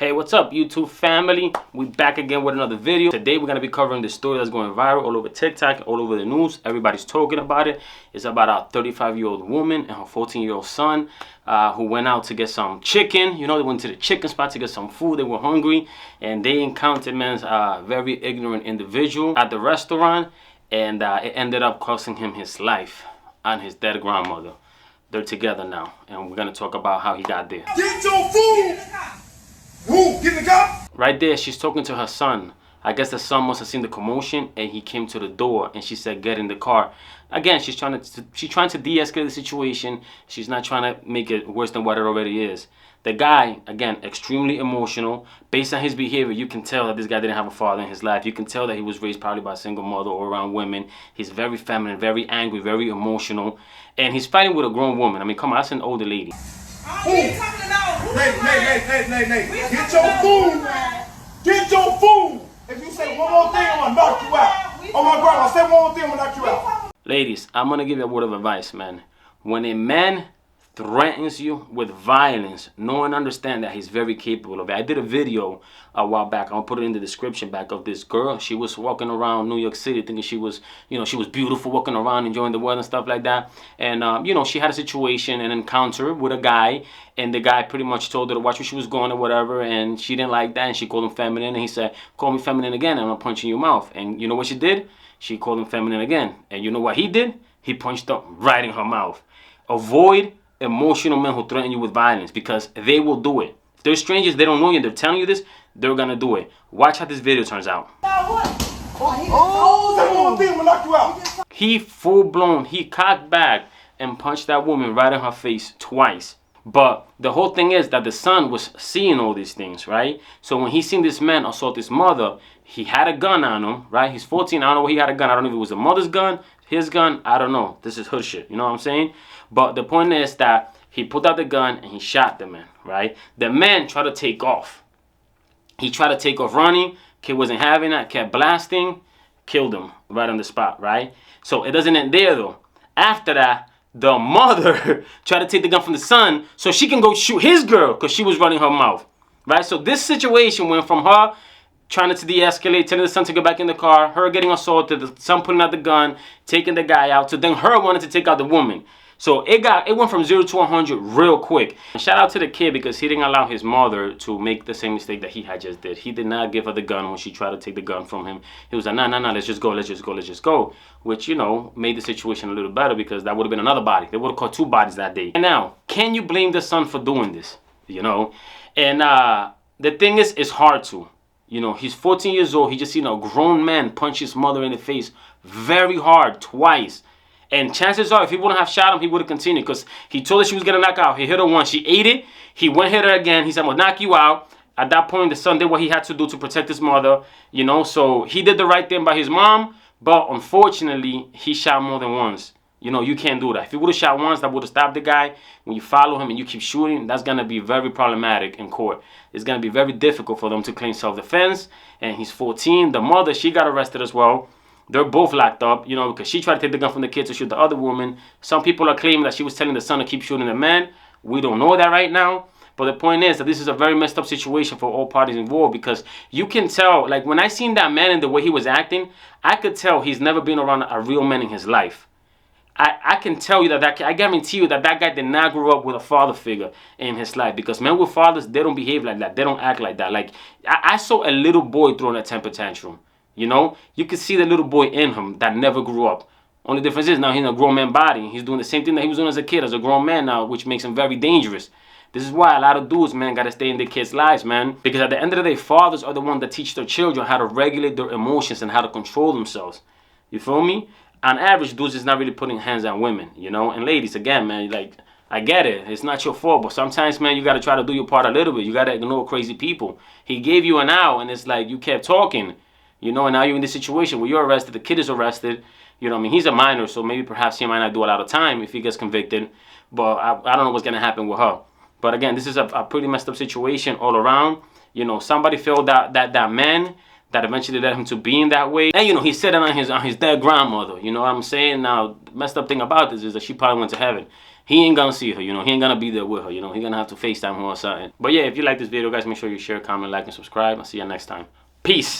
Hey, what's up, YouTube family? We back again with another video. Today we're gonna be covering the story that's going viral all over TikTok, all over the news. Everybody's talking about it. It's about a 35-year-old woman and her 14-year-old son who went out to get some chicken. You know, they went to the chicken spot to get some food. They were hungry, and they encountered man's very ignorant individual at the restaurant, and it ended up costing him his life and his dead grandmother. They're together now, and we're gonna talk about how he got there. Get your food! Who? Get in the car? Right there, she's talking to her son. I guess the son must have seen the commotion, and he came to the door, and she said, "Get in the car." Again, she's trying to de-escalate the situation. She's not trying to make it worse than what it already is. The guy, again, extremely emotional. Based on his behavior, you can tell that this guy didn't have a father in his life. You can tell that he was raised probably by a single mother or around women. He's very feminine, very angry, very emotional, and he's fighting with a grown woman. I mean, come on, that's an older lady. Nay. Get your food. Get your food. If you say one more thing, I'm gonna knock you out. Oh my grandma, say one more thing, I'm gonna knock you out. Ladies, I'm gonna give you a word of advice, man. When a man threatens you with violence, know and understand that he's very capable of it. I did a video a while back. I'll put it in the description back of this girl. She was walking around New York City thinking she was, she was beautiful, walking around, enjoying the weather and stuff like that. And, she had a situation, an encounter with a guy, and the guy pretty much told her to watch where she was going or whatever, and she didn't like that, and she called him feminine, and he said, "Call me feminine again, and I'm gonna punch in your mouth." And you know what she did? She called him feminine again. And you know what he did? He punched her right in her mouth. Avoid emotional men who threaten you with violence, because they will do it. If they're strangers, they don't know you, and they're telling you this, they're gonna do it. Watch how this video turns out. He full-blown, he cocked back and punched that woman right in her face twice. But the whole thing is that the son was seeing all these things, right? So when he seen this man assault his mother, he had a gun on him, right? He's 14, I don't know where he had a gun. I don't know if it was the mother's gun, his gun, I don't know. This is hood shit, you know what I'm saying? But the point is that he pulled out the gun and he shot the man, right? The man tried to take off. He tried to take off running. Kid wasn't having that, kept blasting, killed him right on the spot, right? So it doesn't end there though. After that, the mother tried to take the gun from the son so she can go shoot his girl because she was running her mouth, right? So this situation went from her trying to de-escalate, telling the son to go back in the car, her getting assaulted, the son pulling out the gun, taking the guy out, to then her wanting to take out the woman. So it went from 0 to 100 real quick. And shout out to the kid because he didn't allow his mother to make the same mistake that he had just did. He did not give her the gun when she tried to take the gun from him. He was like, nah, let's just go. Which, made the situation a little better because that would have been another body. They would have caught two bodies that day. And now, can you blame the son for doing this? And the thing is, it's hard to. He's 14 years old. He just seen a grown man punch his mother in the face very hard, twice. And chances are, if he wouldn't have shot him, he would have continued because he told her she was going to knock out. He hit her once. She ate it. He went hit her again. He said, "I'm going to knock you out." At that point, the son did what he had to do to protect his mother, So he did the right thing by his mom. But unfortunately, he shot more than once. You can't do that. If he would have shot once, that would have stopped the guy. When you follow him and you keep shooting, that's going to be very problematic in court. It's going to be very difficult for them to claim self-defense. And he's 14. The mother, she got arrested as well. They're both locked up, because she tried to take the gun from the kid to shoot the other woman. Some people are claiming that she was telling the son to keep shooting the man. We don't know that right now. But the point is that this is a very messed up situation for all parties involved, because you can tell, like when I seen that man and the way he was acting, I could tell he's never been around a real man in his life. I can tell you that I guarantee you that guy did not grow up with a father figure in his life, because men with fathers, they don't behave like that. They don't act like that. Like I saw a little boy throwing a temper tantrum. You can see the little boy in him that never grew up. Only difference is now he's in a grown man body. He's doing the same thing that he was doing as a kid, as a grown man now, which makes him very dangerous. This is why a lot of dudes, man, got to stay in their kids' lives, man. Because at the end of the day, fathers are the ones that teach their children how to regulate their emotions and how to control themselves. You feel me? On average, dudes is not really putting hands on women, And ladies, again, man, like, I get it. It's not your fault. But sometimes, man, you got to try to do your part a little bit. You got to ignore crazy people. He gave you an out, and it's like you kept talking. And now you're in this situation where you're arrested, the kid is arrested. He's a minor, so maybe perhaps he might not do a lot of time if he gets convicted. But I don't know what's going to happen with her. But again, this is a pretty messed up situation all around. Somebody failed that man that eventually led him to being that way. And, he said it on his dead grandmother. You know what I'm saying? Now, the messed up thing about this is that she probably went to heaven. he ain't gonna see her, you know. He ain't gonna be there with her, you know. He gonna have to FaceTime her or something. But yeah, if you like this video, guys, make sure you share, comment, like, and subscribe. I'll see you next time. Peace.